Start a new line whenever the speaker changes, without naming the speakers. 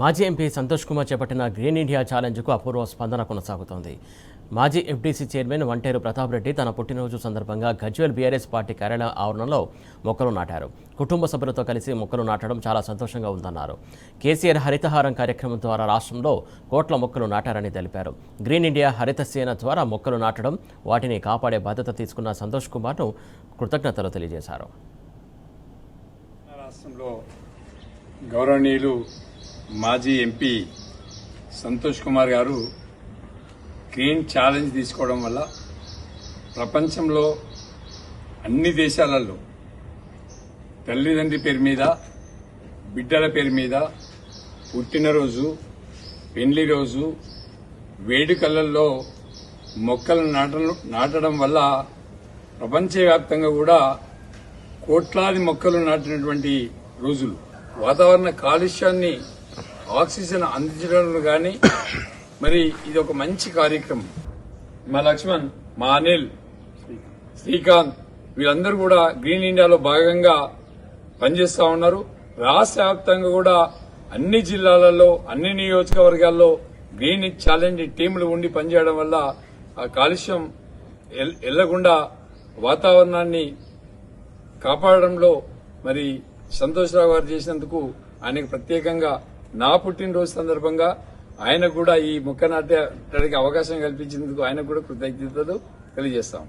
మాజీ ఎంపీ సంతోష్ కుమార్ చేపట్టిన green India ఛాలెంజ్కు అపూర్వ స్పందన కొనసాగుతోంది. మాజీ ఎఫ్డీసీ చైర్మన్ వంటేరు ప్రతాప్ రెడ్డి తన పుట్టినరోజు సందర్భంగా గజ్వేల్ బీఆర్ఎస్ పార్టీ కార్యాలయ ఆవరణలో మొక్కలు నాటారు. కుటుంబ సభ్యులతో కలిసి మొక్కలు నాటడం చాలా సంతోషంగా ఉందన్నారు. కేసీఆర్ హరితహారం కార్యక్రమం ద్వారా రాష్ట్రంలో కోట్ల మొక్కలు నాటారని తెలిపారు. గ్రీన్ ఇండియా హరిత సేన ద్వారా మొక్కలు నాటడం, వాటిని కాపాడే బాధ్యత తీసుకున్న సంతోష్ కుమార్ను కృతజ్ఞతలు తెలియజేశారు.
రాష్ట్రంలో గౌరవనీయులు మాజీ ఎంపీ సంతోష్ కుమార్ గారు గ్రీన్ ఛాలెంజ్ తీసుకోవడం వల్ల ప్రపంచంలో అన్ని దేశాలలో తల్లిదండ్రి పేరు మీద, బిడ్డల పేరు మీద పుట్టినరోజు, పెళ్లి రోజు వేడుకలలో మొక్కలు నాటడం వల్ల ప్రపంచవ్యాప్తంగా కూడా కోట్లాది మొక్కలు నాటినటువంటి రోజులు. వాతావరణ కాలుష్యాన్ని ఆక్సిజన్ అందించడంలో కానీ మరి ఇది ఒక మంచి కార్యక్రమం. మా లక్ష్మణ్, మా అనిల్, శ్రీకాంత్ వీళ్ళందరూ కూడా గ్రీన్ ఇండియాలో భాగంగా పనిచేస్తా ఉన్నారు. రాష్ట్ర వ్యాప్తంగా కూడా అన్ని జిల్లాలలో, అన్ని నియోజకవర్గాల్లో గ్రీన్ ఛాలెంజ్ టీంలు ఉండి పనిచేయడం వల్ల ఆ కాలుష్యం వెళ్లకుండా వాతావరణాన్ని కాపాడడంలో మరి సంతోష్రావు గారు చేసినందుకు ఆయనకు ప్రత్యేకంగా నా పుట్టినరోజు సందర్భంగా ఆయన కూడా ఈ మొక్క నాటడానికి అవకాశం కల్పించినందుకు ఆయనకు కూడా కృతజ్ఞతలు తెలియజేస్తాం.